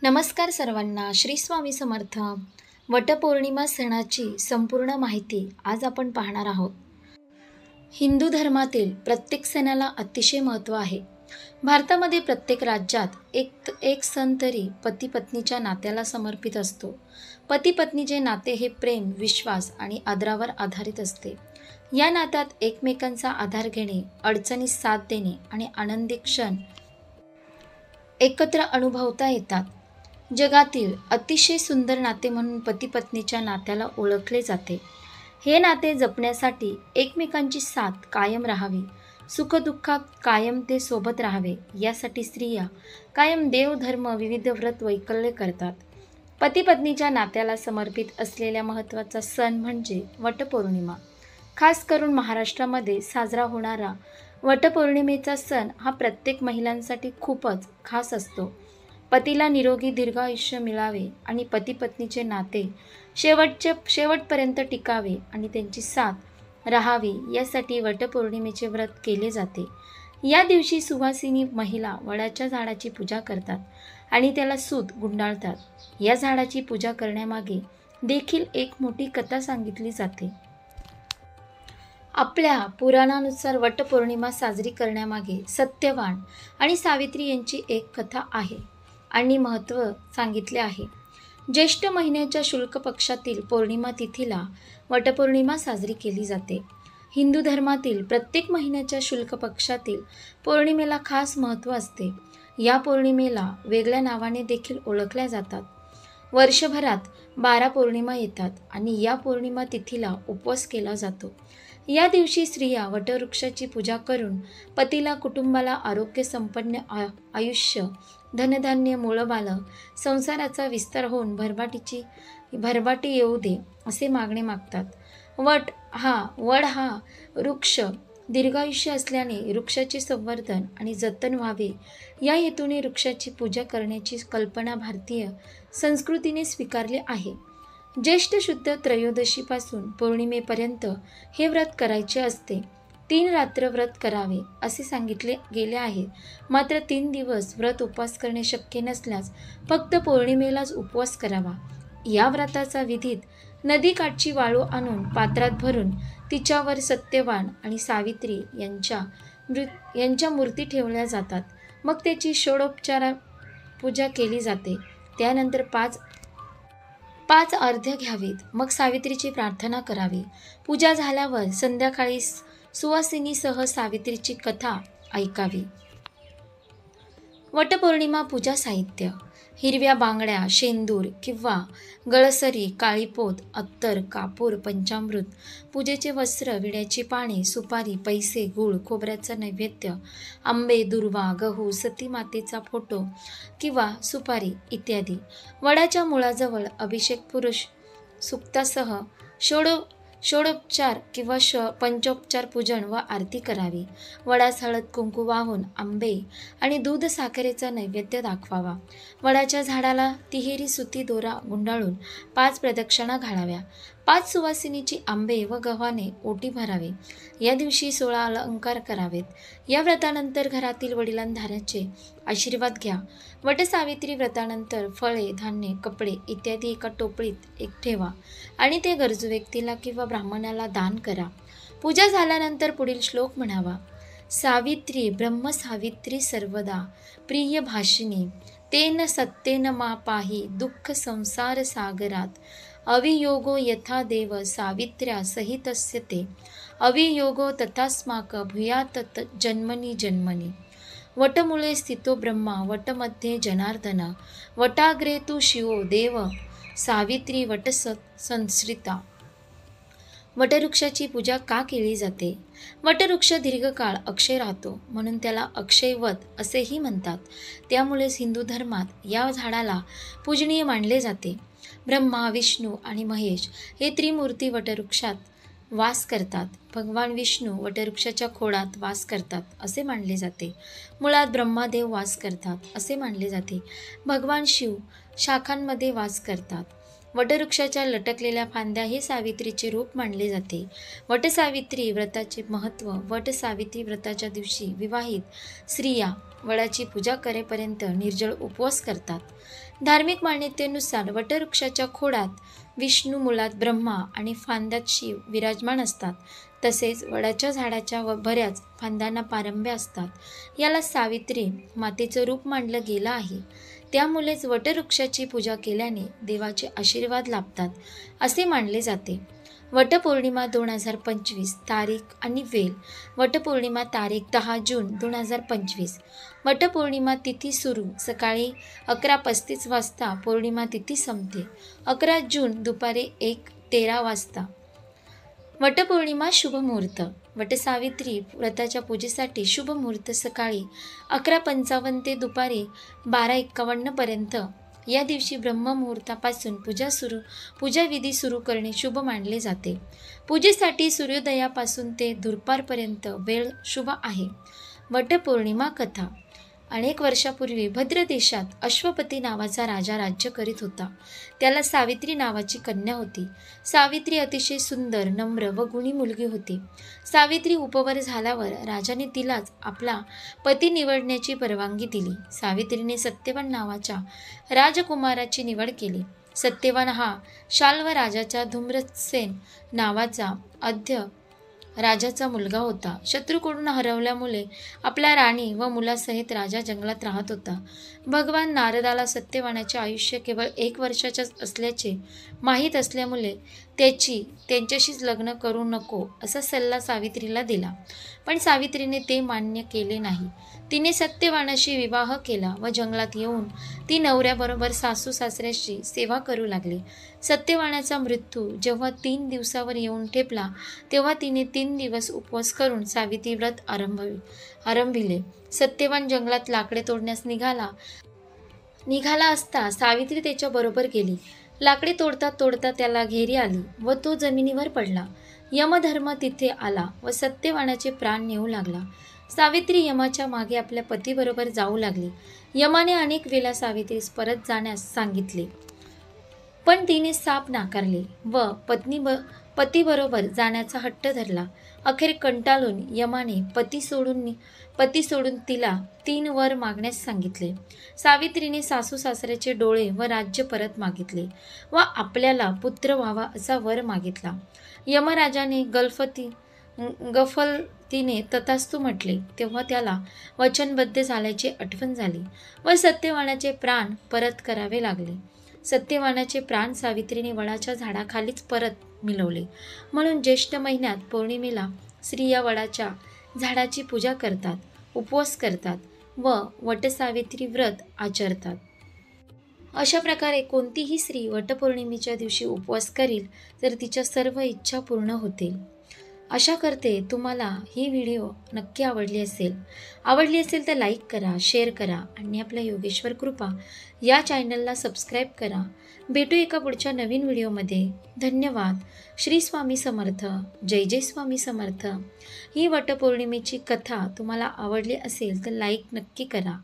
नमस्कार सर्वांना. श्री स्वामी समर्थ. वटपौर्णिमा सणाची संपूर्ण माहिती आज आपण पाहणार आहोत. हिंदू धर्मातील प्रत्येक सणाला अतिशय महत्त्व आहे. भारतामध्ये प्रत्येक राज्यात एक सण तरी पती पत्नीच्या नात्याला समर्पित असतो. पती पत्नीचे नाते हे प्रेम, विश्वास आणि आदरावर आधारित असते. या नात्यात एकमेकांचा आधार घेणे, अडचणीत साथ देणे आणि आनंदी क्षण एकत्र अनुभवता येतात. जगातील अतिशय सुंदर नाते म्हणून पती पत्नीच्या नात्याला ओळखले जाते. हे नाते जपण्यासाठी एकमेकांची साथ कायम राहावी, सुखदुःखात कायम ते सोबत राहावे, यासाठी स्त्रिया कायम देवधर्म विविध व्रत वैकल्य करतात. पती पत्नीच्या नात्याला समर्पित असलेला महत्त्वाचा सण म्हणजे वटपौर्णिमा. खास करून महाराष्ट्रामध्ये साजरा होणारा वटपौर्णिमेचा सण हा प्रत्येक महिलांसाठी खूपच खास असतो. पतीला निरोगी दीर्घायुष्य मिळावे आणि पती पत्नीचे नाते शेवटपर्यंत टिकावे आणि त्यांची साथ राहावी, यासाठी वटपौर्णिमेचे व्रत केले जाते. या दिवशी सुवासिनी महिला वडाच्या झाडाची पूजा करतात आणि त्याला सूत गुंडाळतात. या झाडाची पूजा करण्यामागे देखील एक मोठी कथा सांगितली जाते. आपल्या पुराणानुसार वटपौर्णिमा साजरी करण्यामागे सत्यवान आणि सावित्री यांची एक कथा आहे आणि महत्त्व सांगितले आहे. ज्येष्ठ महिन्याच्या शुक्ल पक्षातील पौर्णिमा तिथीला वटपौर्णिमा साजरी केली जाते. हिंदू धर्मातील प्रत्येक महिन्याच्या शुक्ल पक्षातील पौर्णिमेला खास महत्त्व असते. या पौर्णिमेला वेगळ्या नावाने देखील ओळखल्या जातात. वर्षभरात 12 पौर्णिमा येतात आणि या पौर्णिमा तिथीला उपवास केला जातो. या दिवशी स्त्रिया वटवृक्षाची पूजा करून पतीला, कुटुंबाला आरोग्य संपन्न आयुष्य, धनधान्य, मुळबाळ, संसाराचा विस्तार होऊन भरभाटी येऊ दे असे मागणे मागतात. वड हा वृक्ष दीर्घायुष्य असल्याने वृक्षाचे संवर्धन आणि जतन व्हावे या हेतूने वृक्षाची पूजा करण्याची कल्पना भारतीय संस्कृतीने स्वीकारली आहे. ज्येष्ठ शुद्ध त्रयोदशीपासून पौर्णिमेपर्यंत हे व्रत करायचे असते. 3 रात्र व्रत करावे असे सांगितले गेले आहे. मात्र 3 दिवस व्रत उपवास करणे शक्य नसल्यास फक्त पौर्णिमेलाच उपवास करावा. या व्रताचा विधीत नदीकाठची वाळू आणून पात्रात भरून तिच्यावर सत्यवान आणि सावित्री यांच्या मूर्ती ठेवल्या जातात. मग त्याची षोडोपचार पूजा केली जाते. त्यानंतर पाच अर्घ्य घ्यावीत. मग सावित्रीची प्रार्थना करावी. पूजा झाल्यावर संध्याकाळी सुवासिनीसह सावित्रीची कथा ऐकावी. वटपौर्णिमा पूजा साहित्य: हिरव्या बांगड्या, शेंदूर किंवा गळसरी, काळीपोत, अत्तर, कापूर, पंचामृत, पूजेचे वस्त्र, विड्याची पाने, सुपारी, पैसे, गूळ, खोबऱ्याचं नैवेद्य, आंबे, दुर्वा, गहू, सती मातेचा फोटो किंवा सुपारी इत्यादी. वडाच्या मुळाजवळ अभिषेक पुरुष सूक्तासह षोडोपचार किंवा पंचोपचार पूजन व आरती करावी. वडास हळद कुंकू वाहून आंबे आणि दूध साखरेचा नैवेद्य दाखवावा. वडाच्या झाडाला तिहेरी सुती दोरा गुंडाळून 5 प्रदक्षिणा घालाव्या. 5 सुवासिनीची आंबे व गव्हाने ओटी भरावी. या दिवशी 16 अलंकार करावेत. या व्रतानंतर घरातील वडिलांधाऱ्याचे आशीर्वाद घ्या. वटसावित्री व्रतानंतर फळे, धान्य, कपडे इत्यादी एका टोपलीत ठेवा आणि ते गरजू व्यक्तीला किंवा ब्राह्मणाला दान करा. पूजा झाल्यानंतर पुढील श्लोक म्हणावा. सावित्री ब्रह्मसावित्री सर्वदा प्रिय भाषिणी तेन सत्येन मा पाही दुःख संसार सागरात अवियोगो यथा देव सावित्र्या सहितस्य ते अवियोगो तथास्माक भूयात जन्मनी जन्मनी. वटमुळे स्थितो ब्रह्मा वटमध्ये जनार्दन वटाग्रे तू शिवो देव सावित्री संश्रिता. वटवृक्षाची पूजा का केली जाते? वटवृक्ष दीर्घकाळ अक्षय राहतो म्हणून त्याला अक्षयवट असेही म्हणतात. त्यामुळेच हिंदू धर्मात या झाडाला पूजनीय मानले जाते. ब्रह्मा, विष्णू आणि महेश हे त्रिमूर्ती वटवृक्षात वास करतात. भगवान विष्णू वटवृक्षाच्या खोडात वास करतात असे मानले जाते. मुळात ब्रह्मादेव वास करतात असे मानले जाते. भगवान शिव शाखांमध्ये वास करतात. वटवृक्षाच्या लटकलेल्या फांद्या हे सावित्रीचे रूप मानले जाते. वटसावित्री व्रताचे महत्त्व. वटसावित्री व्रताच्या दिवशी विवाहित स्त्रिया वडाची पूजा करेपर्यंत निर्जळ उपवास करतात. धार्मिक मान्यतेनुसार वटवृक्षाच्या खोडात विष्णू, मुळात ब्रह्मा आणि फांद्यात शिव विराजमान असतात. तसेच वडाच्या झाडाच्या बऱ्याच फांद्यांना पारंब्या असतात. याला सावित्री मातेचं रूप मानलं गेलं आहे. त्यामुळेच वटवृक्षाची पूजा केल्याने देवाचे आशीर्वाद लाभतात असे मानले जाते. वटपौर्णिमा 2025 तारीख आणि वेळ. वटपौर्णिमा तारीख 10 जून 2025. वटपौर्णिमा तिथी सुरू सकाळी 11:35 वाजता. पौर्णिमा तिथी संपते 11 जून दुपारी 1:13 वाजता. वटपौर्णिमा शुभ मुहूर्त. वटसावित्री व्रताच्या पूजेसाठी शुभ मुहूर्त सकाळी 11:55 ते दुपारी 12:51 पर्यंत. या दिवशी ब्रह्ममुहूर्तापासून पूजाविधी सुरू करणे शुभ मानले जाते. पूजेसाठी सूर्योदयापासून ते दुपारपर्यंत वेळ शुभ आहे. वटपौर्णिमा कथा. अनेक वर्षापूर्वी भद्र देशात अश्वपती नावाचा राजा राज्य करीत होता. त्याला सावित्री नावाची कन्या होती. सावित्री अतिशय सुंदर, नम्र व गुणी मुलगी होती. सावित्री उपवर झाल्यावर राजाने तिलाच आपला पती निवडण्याची परवानगी दिली. सावित्रीने सत्यवान नावाच्या राजकुमाराची निवड केली. सत्यवान हा शाल्व राजाचा धूम्रसेन नावाचा राजाचा मुलगा होता. शत्रूकडून हरवल्यामुळे आपल्या राणी व मुलासहित राजा जंगलात राहत होता. भगवान नारदाला सत्यवानाचे आयुष्य केवळ 1 वर्षाचेच असल्याचे माहीत असल्यामुळे त्यांच्याशीच लग्न करू नको असा सल्ला सावित्रीला दिला. पण सावित्रीने ते मान्य केले नाही. तिने सत्यवानाशी विवाह केला व जंगलात येऊन ती नवऱ्याबरोबर सासू सासऱ्याची सेवा करू लागली. सत्यवानाचा मृत्यू जेव्हा 3 दिवसावर येऊन ठेपला तेव्हा तिने 3 दिवस उपवास करून सावित्री व्रत आरंभिले. सत्यवान जंगलात लाकडे तोडण्यास निघाला असता सावित्री त्याच्याबरोबर गेली. लाकडे तोडता तोडता त्याला घेरी आली व तो जमिनीवर पडला. यमधर्म तिथे आला व सत्यवानाचे प्राण नेऊ लागला. सावित्री यमाच्या मागे आपल्या पतीबरोबर जाऊ लागली. यमाने अनेक वेळा सावित्रीस परत जाण्यास सांगितले, पण तिने साप नाकारले व पतीबरोबर जाण्याचा हट्ट धरला. अखेर कंटाळून यमाने पती सोडून तिला 3 वर मागण्यास सांगितले. सावित्रीने सासू सासऱ्याचे डोळे व राज्य परत मागितले व आपल्याला पुत्र व्हावा असा वर मागितला. यमराजाने गफलतीने तथास्तु म्हटले. तेव्हा त्याला वचनबद्ध झाल्याची आठवण झाली व सत्यवानाचे प्राण परत करावे लागले. सत्यवानाचे प्राण सावित्रीने वडाच्या झाडाखालीच परत मिळवले. म्हणून ज्येष्ठ महिन्यात पौर्णिमेला स्त्रिया वडाच्या झाडाची पूजा करतात, उपवास करतात व वटसावित्री व्रत आचरतात. अशा प्रकारे कोणतीही स्त्री वटपौर्णिमेच्या दिवशी उपवास करील तर तिच्या सर्व इच्छा पूर्ण होतील. आशा करते तुम्हाला ही व्हिडिओ नक्की आवडली असेल तर लाईक करा, शेअर करा आणि आपल्या योगेश्वर कृपा या चॅनलला सबस्क्राईब करा. भेटू एका पुढच्या नवीन व्हिडिओमध्ये. धन्यवाद. श्री स्वामी समर्थ. जय जय स्वामी समर्थ. ही वटपौर्णिमेची कथा तुम्हाला आवडली असेल तर लाईक नक्की करा.